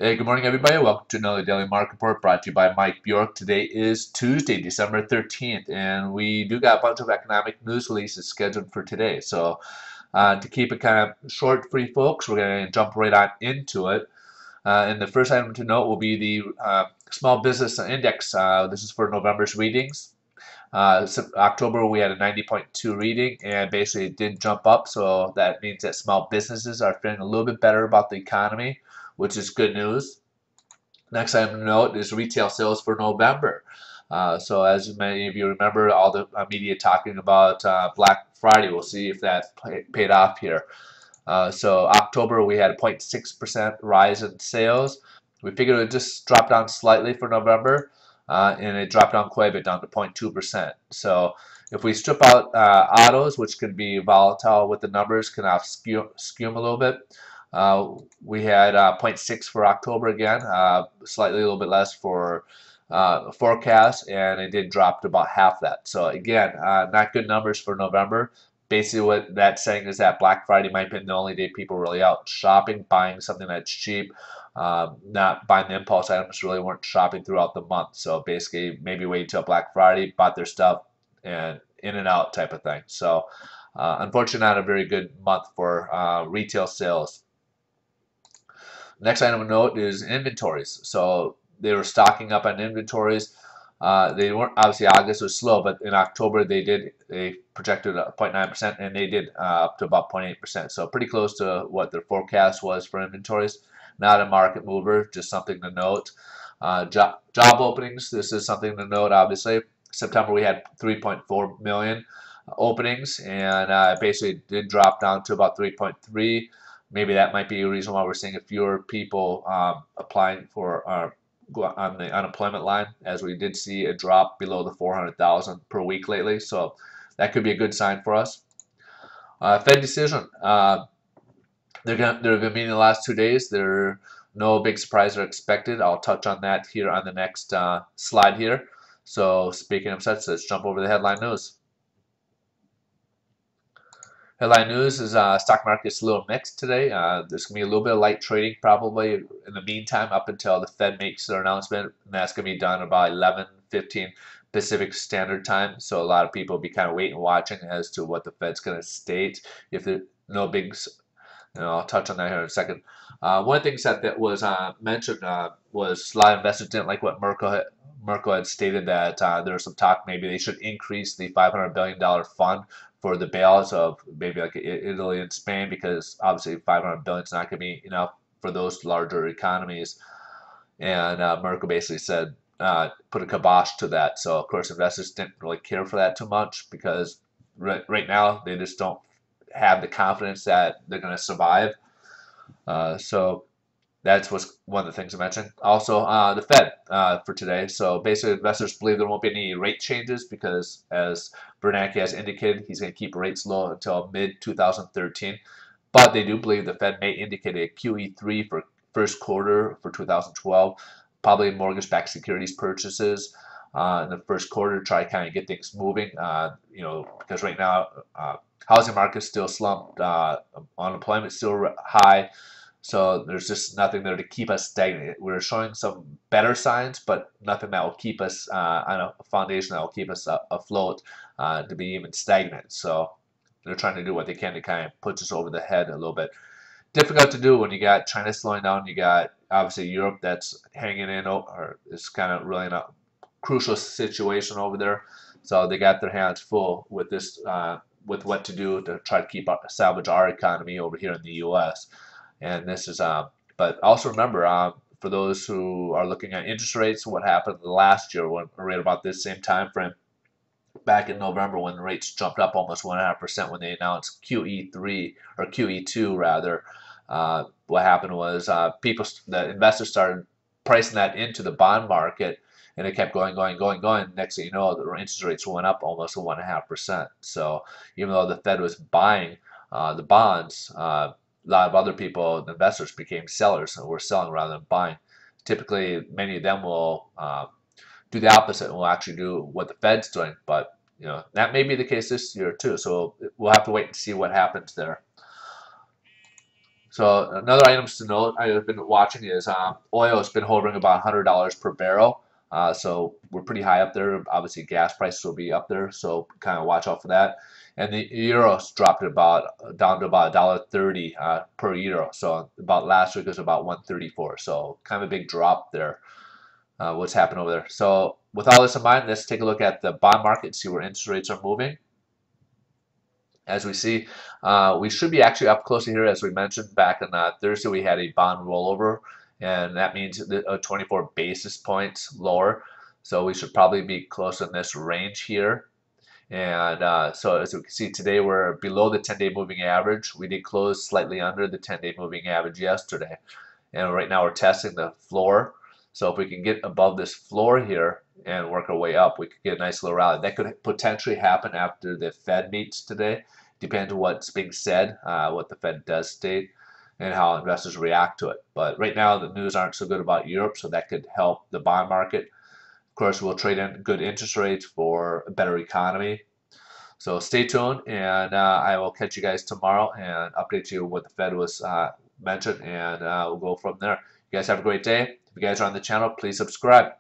Hey, good morning, everybody. Welcome to another Daily Market Report brought to you by Mike Bjork. Today is Tuesday, December 13th, and we do got a bunch of economic news releases scheduled for today. So, to keep it kind of short for you folks, we're going to jump right on into it. And the first item to note will be the Small Business Index. This is for November's readings. October we had a 90.2 reading, and basically it did jump up, so that means that small businesses are feeling a little bit better about the economy, which is good news. Next item to note is retail sales for November. So as many of you remember, all the media talking about Black Friday. We'll see if that paid off here. So October we had a 0.6% rise in sales. We figured it would just drop down slightly for November, and it dropped down quite a bit, down to 0.2%. So if we strip out autos, which can be volatile with the numbers, can skew them a little bit. We had 0.6 for October again, slightly a little bit less for forecast, and it did drop to about half that. So again, not good numbers for November. Basically, what that's saying is that Black Friday might be the only day people are really out shopping, buying something that's cheap, not buying the impulse items, really weren't shopping throughout the month. So basically, maybe wait until Black Friday, bought their stuff, and in and out type of thing. So unfortunately, not a very good month for retail sales. Next item of note is inventories. So they were stocking up on inventories. They weren't, obviously August was slow, but in October they projected 0.9%, and they did up to about 0.8%. So pretty close to what their forecast was for inventories. Not a market mover, just something to note. Job openings. This is something to note. Obviously, September we had 3.4 million openings, and basically did drop down to about 3.3. Maybe that might be a reason why we're seeing fewer people applying for on the unemployment line, as we did see a drop below the 400,000 per week lately. So that could be a good sign for us. Fed decision. They're gonna meet in the last 2 days. There no big surprise are expected. I'll touch on that here on the next slide here. So speaking of such, let's jump over the headline news. Headline news is stock market's a little mixed today. There's going to be a little bit of light trading probably in the meantime up until the Fed makes their announcement, and that's going to be done about 11:15 Pacific Standard Time. So a lot of people will be kind of waiting and watching as to what the Fed's going to state. If there no big, I'll touch on that here in a second. One of the things that was mentioned was a lot of investors didn't like what Merkel had stated, that there was some talk maybe they should increase the $500 billion fund for the bailouts of maybe like Italy and Spain, because obviously 500 billion is not going to be enough for those larger economies. And Merkel basically said, put a kibosh to that. So of course investors didn't really care for that too much, because right now they just don't have the confidence that they're going to survive. So that's what's one of the things I mentioned. Also, the Fed for today. So basically, investors believe there won't be any rate changes because, as Bernanke has indicated, he's going to keep rates low until mid-2013. But they do believe the Fed may indicate a QE3 for first quarter for 2012, probably mortgage-backed securities purchases in the first quarter to try to kind of get things moving. Because right now, housing market's still slumped, unemployment's still high. So there's just nothing there to keep us stagnant. We're showing some better signs, but nothing that will keep us on a foundation that will keep us afloat to be even stagnant. So they're trying to do what they can to kind of push us over the head a little bit. Difficult to do when you got China slowing down. You got obviously Europe that's hanging in, or is kind of really in a crucial situation over there. So they got their hands full with this, with what to do to try to salvage our economy over here in the U.S. And this is, but also remember, for those who are looking at interest rates, what happened last year when right about this same time frame, back in November when the rates jumped up almost 1.5% when they announced QE3 or QE2 rather. What happened was the investors started pricing that into the bond market, and it kept going. Next thing you know, the interest rates went up almost 1.5%. So even though the Fed was buying the bonds, a lot of other people, the investors, became sellers and were selling rather than buying. Typically, many of them will do the opposite and will actually do what the Fed's doing. But that may be the case this year too. So we'll have to wait and see what happens there. So another items to note I've been watching is oil has been hovering about $100 per barrel. So we're pretty high up there. Obviously, gas prices will be up there, so kind of watch out for that. And the euro's dropped about down to about $1.30 per euro. So about last week was about 134. So kind of a big drop there. What's happened over there? So with all this in mind, let's take a look at the bond market and see where interest rates are moving. As we see, we should be actually up closer here. As we mentioned back on Thursday, we had a bond rollover, and that means 24 basis points lower. So we should probably be close in this range here. And so as we can see today, we're below the 10-day moving average. We did close slightly under the 10-day moving average yesterday. And right now we're testing the floor. So if we can get above this floor here and work our way up, we could get a nice little rally. That could potentially happen after the Fed meets today. Depends on what's being said, what the Fed does state, and how investors react to it. But right now the news aren't so good about Europe, so that could help the bond market. Of course, we'll trade in good interest rates for a better economy. So stay tuned, and I will catch you guys tomorrow and update you what the Fed was mentioned, and we'll go from there. You guys have a great day. If you guys are on the channel, please subscribe.